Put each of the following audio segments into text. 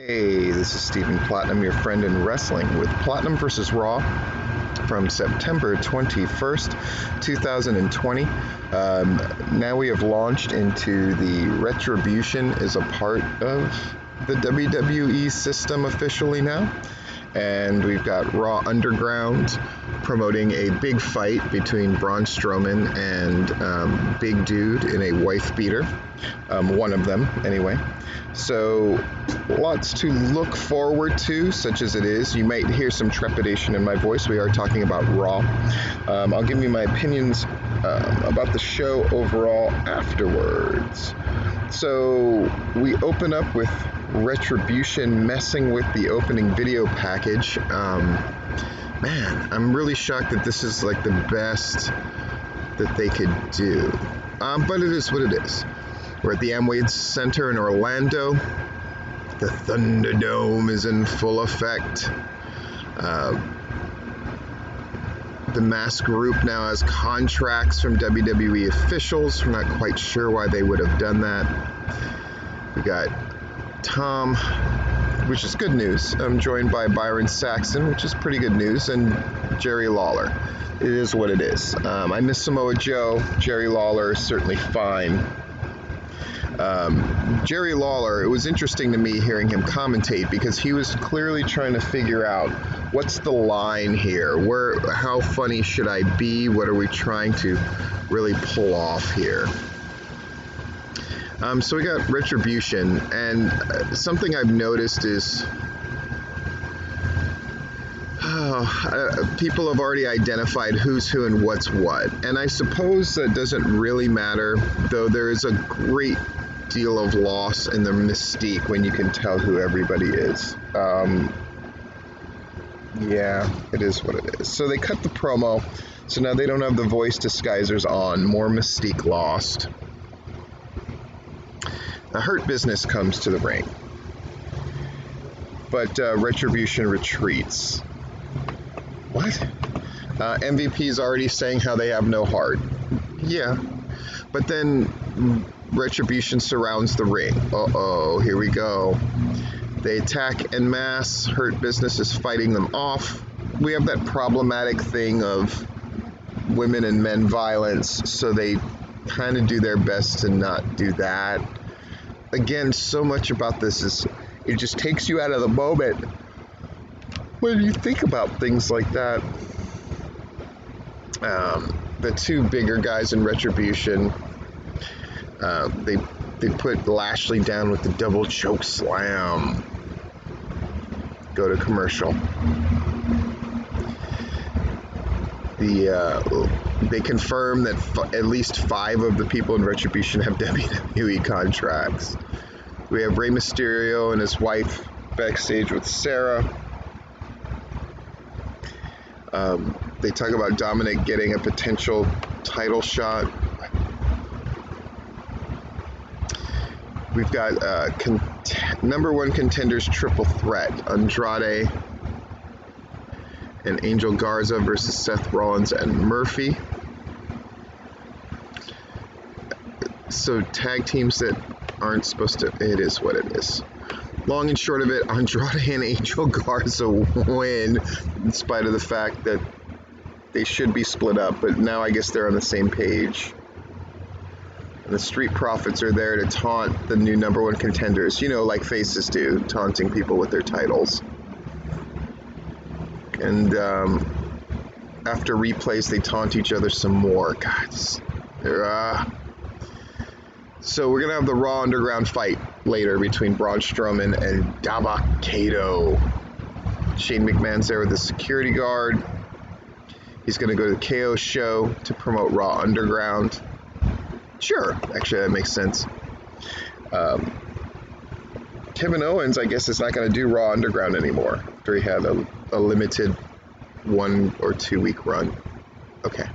Hey, this is Stephen Platinum, your friend in wrestling, with Platinum vs. Raw from September 21st, 2020. Now we have launched into the Retribution is a part of the WWE system officially now. And we've got Raw Underground promoting a big fight between Braun Strowman and Big Dude in a wife beater. One of them, anyway. So, lots to look forward to, such as it is. You might hear some trepidation in my voice. We are talking about Raw. I'll give you my opinions about the show overall afterwards. So, we open up with Retribution messing with the opening video package. Man, I'm really shocked that this is like the best that they could do. But it is what it is. We're at the Amway Center in Orlando. The Thunderdome is in full effect. The Mask Group now has contracts from WWE officials. We're not quite sure why they would have done that. We got Tom, which is good news. I'm joined by Byron Saxton, which is pretty good news, and Jerry Lawler. It is what it is. I miss Samoa Joe. Jerry Lawler is certainly fine. Jerry Lawler, it was interesting to me hearing him commentate because he was clearly trying to figure out what's the line here, how funny should I be, what are we trying to really pull off here. So we got Retribution, and something I've noticed is people have already identified who's who and what's what, and I suppose that doesn't really matter, though there is a great deal of loss in the mystique when you can tell who everybody is. Yeah, it is what it is. So they cut the promo, so now they don't have the voice disguisers on. More mystique lost. The Hurt Business comes to the ring, but Retribution retreats. What? MVP's already saying how they have no heart. Yeah, but then Retribution surrounds the ring. Uh-oh, here we go. They attack en masse. Hurt Business is fighting them off. We have that problematic thing of women and men violence, so they kind of do their best to not do that. Again, so much about this is, it just takes you out of the moment when you think about things like that. The two bigger guys in Retribution, they put Lashley down with the double choke slam. Go to commercial. They confirm that at least 5 of the people in Retribution have WWE contracts. We have Rey Mysterio and his wife backstage with Sarah. They talk about Dominic getting a potential title shot. We've got number 1 contenders triple threat. Andrade and Angel Garza versus Seth Rollins and Murphy. So tag teams that aren't supposed to, it is what it is. Long and short of it, Andrade and Angel Garza win, in spite of the fact that they should be split up, but now I guess they're on the same page. And the Street Profits are there to taunt the new number 1 contenders, like faces do, taunting people with their titles. And after replays, they taunt each other some more. God, so we're going to have the Raw Underground fight later between Braun Strowman and Dabba-Kato. Shane McMahon's there with the security guard. He's going to go to the KO show to promote Raw Underground. Sure, actually that makes sense. Kevin Owens, I guess, is not going to do Raw Underground anymore after he had a limited 1 or 2 week run. Okay.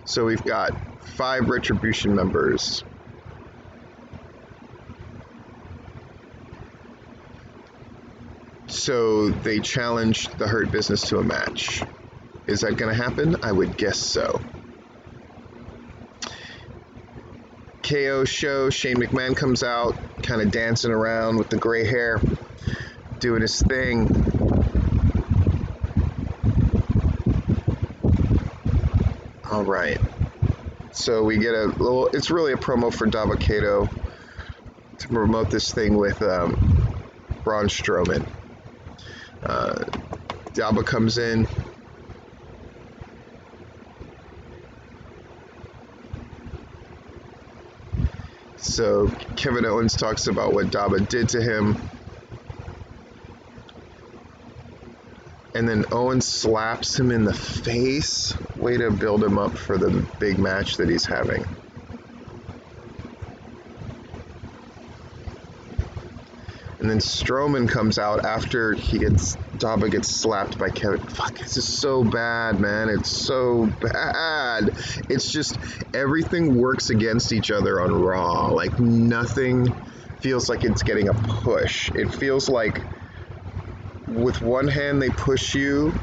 So we've got 5 Retribution members. So they challenged the Hurt Business to a match. Is that going to happen? I would guess so. KO show, Shane McMahon comes out, kind of dancing around with the gray hair, doing his thing. All right. So we get a little, it's really a promo for Dabba-Kato to promote this thing with Braun Strowman. Dabba comes in. So Kevin Owens talks about what Dabba did to him. And then Owens slaps him in the face. Way to build him up for the big match that he's having. And then Strowman comes out after Dabba gets slapped by Kevin. Fuck, this is so bad, man. It's so bad. It's just everything works against each other on Raw. Like nothing feels like it's getting a push. It feels like with one hand they push you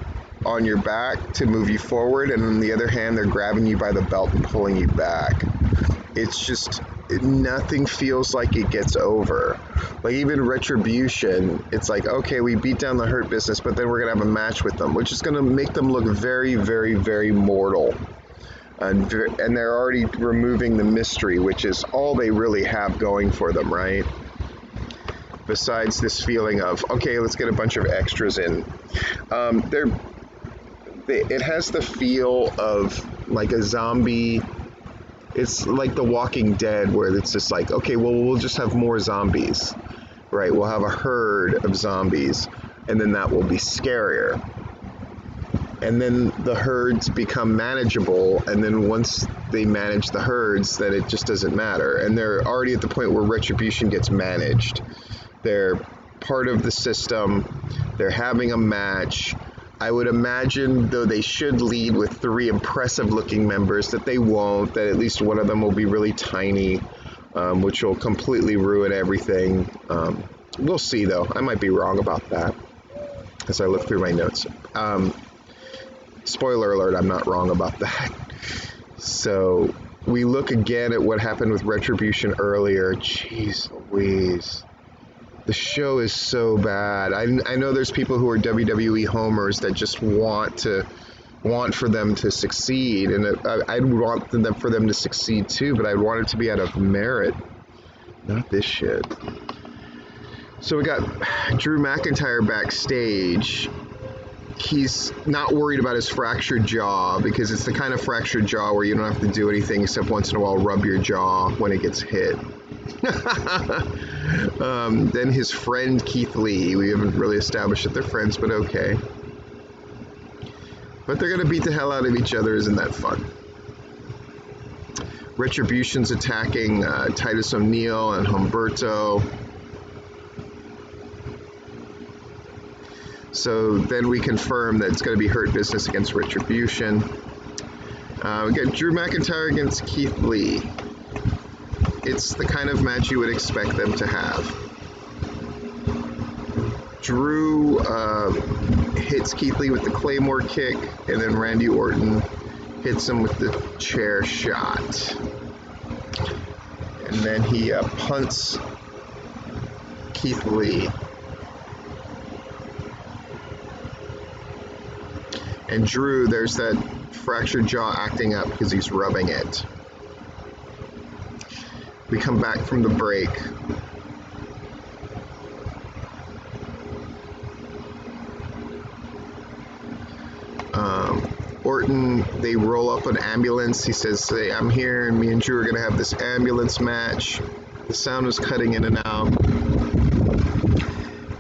on your back to move you forward, and on the other hand they're grabbing you by the belt and pulling you back. It's just nothing feels like it gets over. Like even Retribution, it's like, okay, we beat down the Hurt Business, but then we're gonna have a match with them, which is gonna make them look very, very, very mortal. And they're already removing the mystery, which is all they really have going for them, right? Besides this feeling of, okay, let's get a bunch of extras in. It has the feel of like a zombie. It's like The Walking Dead, where it's just like, okay, well, we'll just have more zombies, right? We'll have a herd of zombies, and then that will be scarier. And then the herds become manageable, and then once they manage the herds, then it just doesn't matter. And they're already at the point where Retribution gets managed. They're part of the system. They're having a match. I would imagine, though they should lead with 3 impressive-looking members, that they won't, that at least one of them will be really tiny, which will completely ruin everything. We'll see, though. I might be wrong about that as I look through my notes. Spoiler alert, I'm not wrong about that. So we look again at what happened with Retribution earlier. Jeez Louise. The show is so bad. I know there's people who are WWE homers that just want for them to succeed, and I'd want for them to succeed too, but I'd want it to be out of merit, not this shit. So we got Drew McIntyre backstage. He's not worried about his fractured jaw, because it's the kind of fractured jaw where you don't have to do anything except once in a while rub your jaw when it gets hit. Then his friend Keith Lee, we haven't really established that they're friends, but okay. But they're gonna beat the hell out of each other, isn't that fun? Retribution's attacking Titus O'Neil and Humberto. So then we confirm that it's going to be Hurt Business against Retribution. We got Drew McIntyre against Keith Lee. It's the kind of match you would expect them to have. Drew hits Keith Lee with the Claymore kick, and then Randy Orton hits him with the chair shot. And then he punts Keith Lee. And Drew, there's that fractured jaw acting up because he's rubbing it. We come back from the break. Orton, they roll up an ambulance. He says, hey, I'm here, and me and Drew are going to have this ambulance match. The sound was cutting in and out.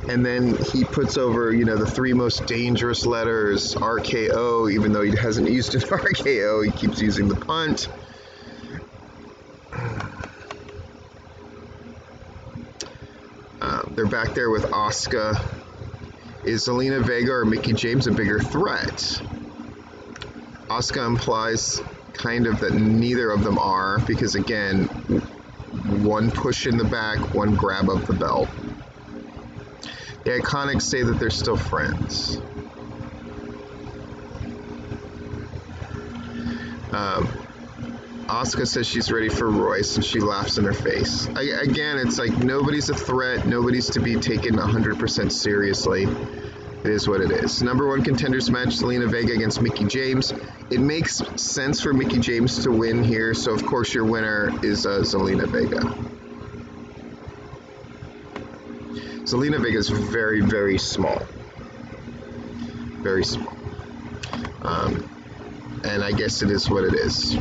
And then he puts over, the 3 most dangerous letters, RKO, even though he hasn't used an RKO, he keeps using the punt. They're back there with Asuka. Is Zelina Vega or Mickie James a bigger threat? Asuka implies kind of that neither of them are, because again, one push in the back, one grab of the belt. The Iconics say that they're still friends. Asuka says she's ready for Royce, and she laughs in her face. Again, it's like nobody's a threat. Nobody's to be taken 100% seriously. It is what it is. Number one contenders match, Zelina Vega against Mickie James. It makes sense for Mickie James to win here, so of course your winner is Zelina Vega. Zelina Vega is very, very small. Very small. And I guess it is what it is.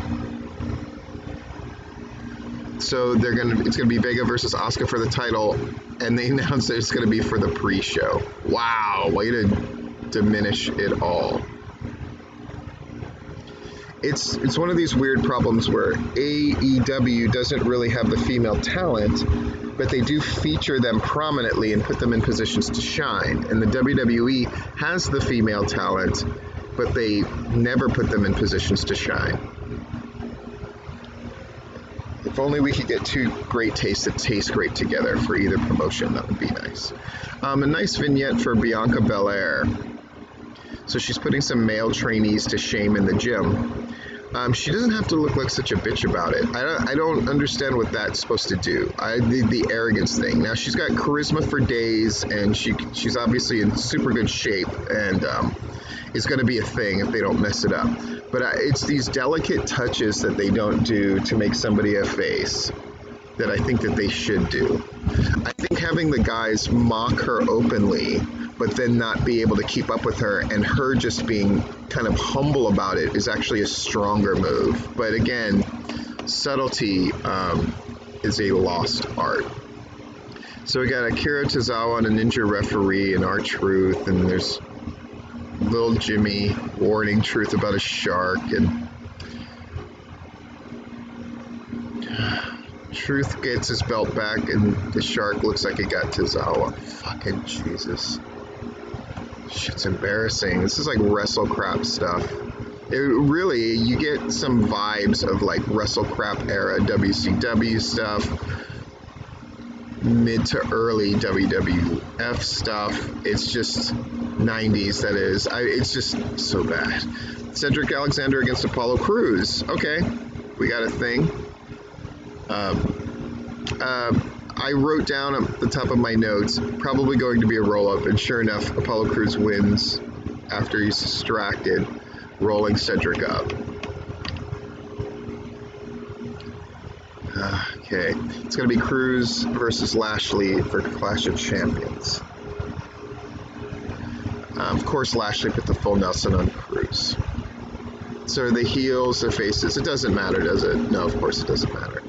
So it's gonna be Vega versus Asuka for the title, and they announced that it's gonna be for the pre-show. Wow, way to diminish it all. It's one of these weird problems where AEW doesn't really have the female talent, but they do feature them prominently and put them in positions to shine. And the WWE has the female talent, but they never put them in positions to shine. If only we could get two great tastes that taste great together for either promotion, that would be nice. A nice vignette for Bianca Belair. So she's putting some male trainees to shame in the gym. She doesn't have to look like such a bitch about it. I don't understand what that's supposed to do. The arrogance thing. Now, she's got charisma for days, and she's obviously in super good shape, and is going to be a thing if they don't mess it up. But it's these delicate touches that they don't do to make somebody a face that I think that they should do. I think having the guys mock her openly, but then not be able to keep up with her, and her just being kind of humble about it, is actually a stronger move. But again, subtlety is a lost art. So we got Akira Tozawa and a Ninja Referee and R-Truth, and there's Little Jimmy warning Truth about a shark, and Truth gets his belt back, and the shark looks like it got Tozawa. Fucking Jesus. Shit's embarrassing. This is like wrestle crap stuff. Really, you get some vibes of like wrestle crap era WCW stuff, mid to early WWF stuff. It's just 90s, that is. It's just so bad. Cedric Alexander against Apollo Crews. Okay, we got a thing. I wrote down at the top of my notes, probably going to be a roll-up, and sure enough, Apollo Crews wins after he's distracted, rolling Cedric up. Okay, it's going to be Crews versus Lashley for Clash of Champions. Of course, Lashley put the full Nelson on Crews. So are the heels, the faces? It doesn't matter, does it? No, of course it doesn't matter.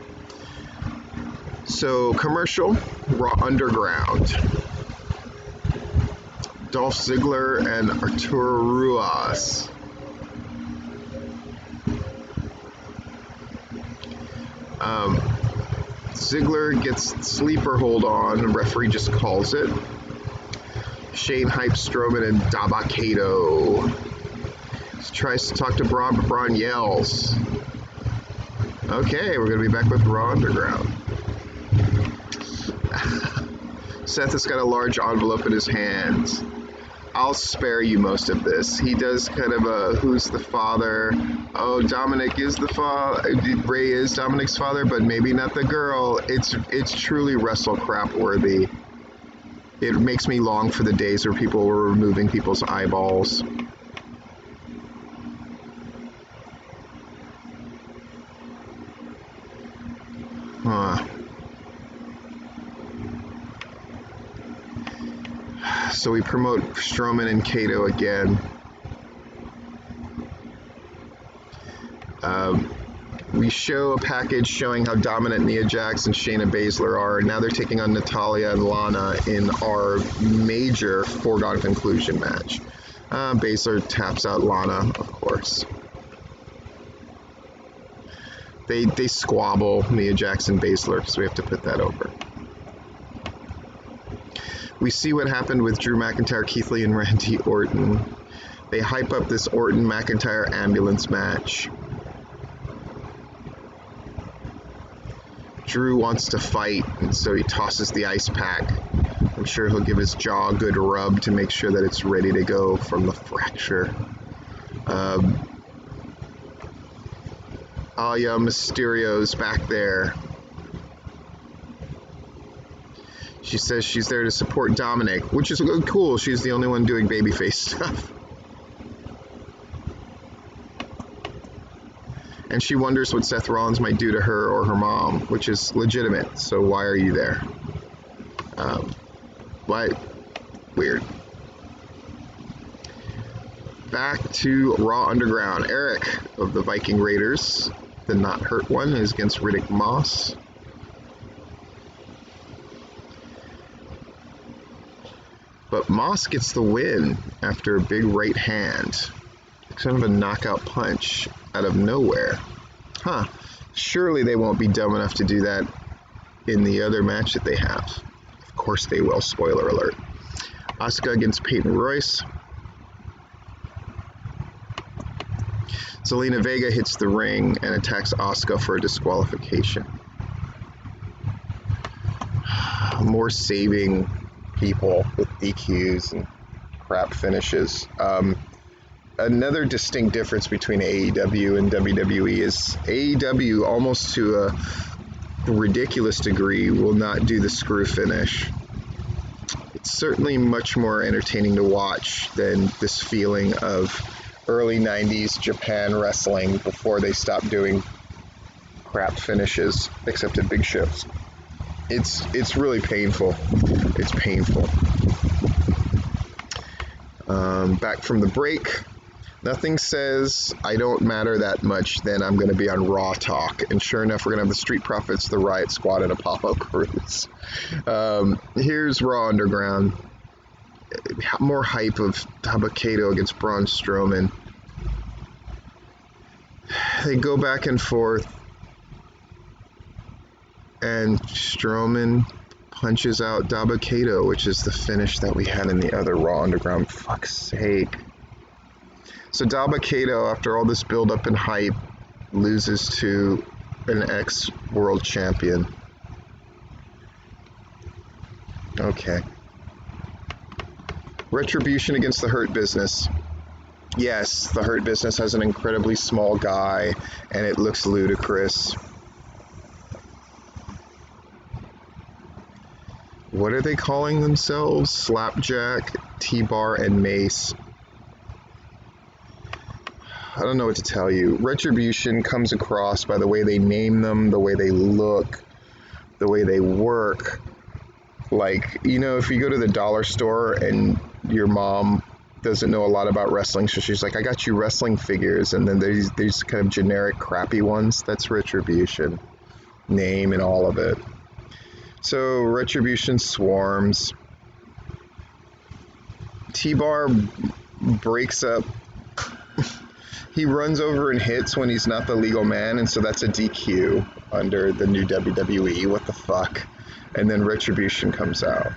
So, commercial, Raw Underground. Dolph Ziggler and Arturo Ruas. Ziggler gets sleeper hold on, the referee just calls it. Shane hypes Strowman and Dabba-Kato. He tries to talk to Braun, but Braun yells. Okay, we're going to be back with Raw Underground. Seth has got a large envelope in his hands. I'll spare you most of this. He does kind of a who's the father? Oh, Dominic is the father. Ray is Dominic's father, but maybe not the girl. It's truly wrestle crap worthy. It makes me long for the days where people were removing people's eyeballs. Huh. So we promote Strowman and Kato again. We show a package showing how dominant Nia Jax and Shayna Baszler are. Now they're taking on Natalya and Lana in our major foregone conclusion match. Baszler taps out Lana, of course. They squabble, Nia Jax and Baszler, so we have to put that over. We see what happened with Drew McIntyre, Keith Lee, and Randy Orton. They hype up this Orton-McIntyre ambulance match. Drew wants to fight, and so he tosses the ice pack. I'm sure he'll give his jaw a good rub to make sure that it's ready to go from the fracture. Aya Mysterio's back there. She says she's there to support Dominic, which is cool. She's the only one doing babyface stuff. And she wonders what Seth Rollins might do to her or her mom, which is legitimate. So why are you there? Why? Weird. Back to Raw Underground. Eric of the Viking Raiders, the not hurt one, is against Riddick Moss. But Moss gets the win after a big right hand. Kind of a knockout punch out of nowhere. Huh. Surely they won't be dumb enough to do that in the other match that they have. Of course they will, spoiler alert. Asuka against Peyton Royce. Zelina Vega hits the ring and attacks Asuka for a disqualification. More saving people with DQs and crap finishes. Another distinct difference between AEW and WWE is AEW, almost to a ridiculous degree, will not do the screw finish. It's certainly much more entertaining to watch than this feeling of early 90s Japan wrestling before they stopped doing crap finishes, except at big shows. It's really painful. It's painful. Back from the break. Nothing says I don't matter that much, then I'm going to be on Raw Talk. And sure enough, we're going to have the Street Profits, the Riot Squad, and Apollo Crews. Here's Raw Underground. More hype of Dabba-Kato against Braun Strowman. They go back and forth. And Strowman punches out Dabba-Kato, which is the finish that we had in the other Raw Underground. Fuck's sake. So Dabba-Kato, after all this build-up and hype, loses to an ex-world champion. Okay. Retribution against the Hurt Business. Yes, the Hurt Business has an incredibly small guy, and it looks ludicrous. What are they calling themselves? Slapjack, T-Bar, and Mace. I don't know what to tell you. Retribution comes across by the way they name them, the way they look, the way they work. Like, you know, if you go to the dollar store and your mom doesn't know a lot about wrestling, so she's like, I got you wrestling figures, and then there's these kind of generic crappy ones. That's Retribution. Name and all of it. So Retribution swarms. T-Bar breaks up. He runs over and hits when he's not the legal man, and so that's a DQ under the new WWE. What the fuck? And then Retribution comes out.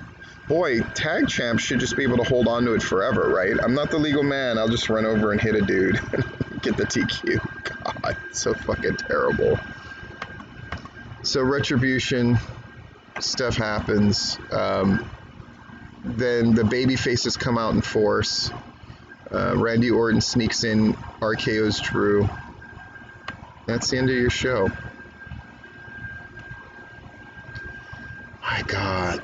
Boy, tag champs should just be able to hold on to it forever, right? I'm not the legal man. I'll just run over and hit a dude and get the DQ. God, so fucking terrible. So Retribution, stuff happens. Then the baby faces come out in force. Randy Orton sneaks in, RKO's Drew. That's the end of your show. My God.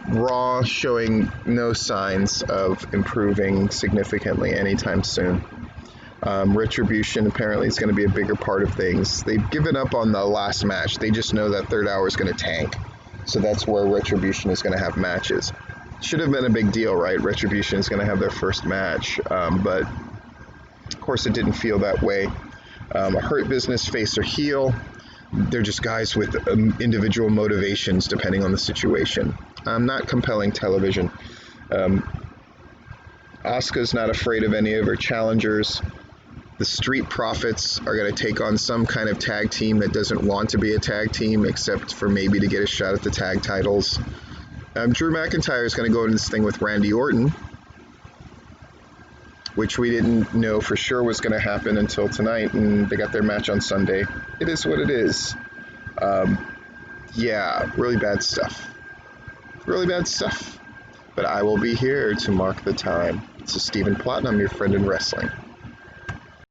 Raw showing no signs of improving significantly anytime soon. Retribution apparently is going to be a bigger part of things. They've given up on the last match. They just know that third hour is going to tank. So that's where Retribution is going to have matches. Should have been a big deal, right? Retribution is going to have their first match. But, of course, it didn't feel that way. A Hurt Business, face or heel. They're just guys with individual motivations depending on the situation. Not compelling television. Asuka's not afraid of any of her challengers. The Street Profits are going to take on some kind of tag team that doesn't want to be a tag team except for maybe to get a shot at the tag titles. Drew McIntyre is going to go into this thing with Randy Orton, which we didn't know for sure was going to happen until tonight, and they got their match on Sunday. It is what it is. Yeah, really bad stuff. Really bad stuff. But I will be here to mark the time. This is Stephen Platten. I'm your friend in wrestling.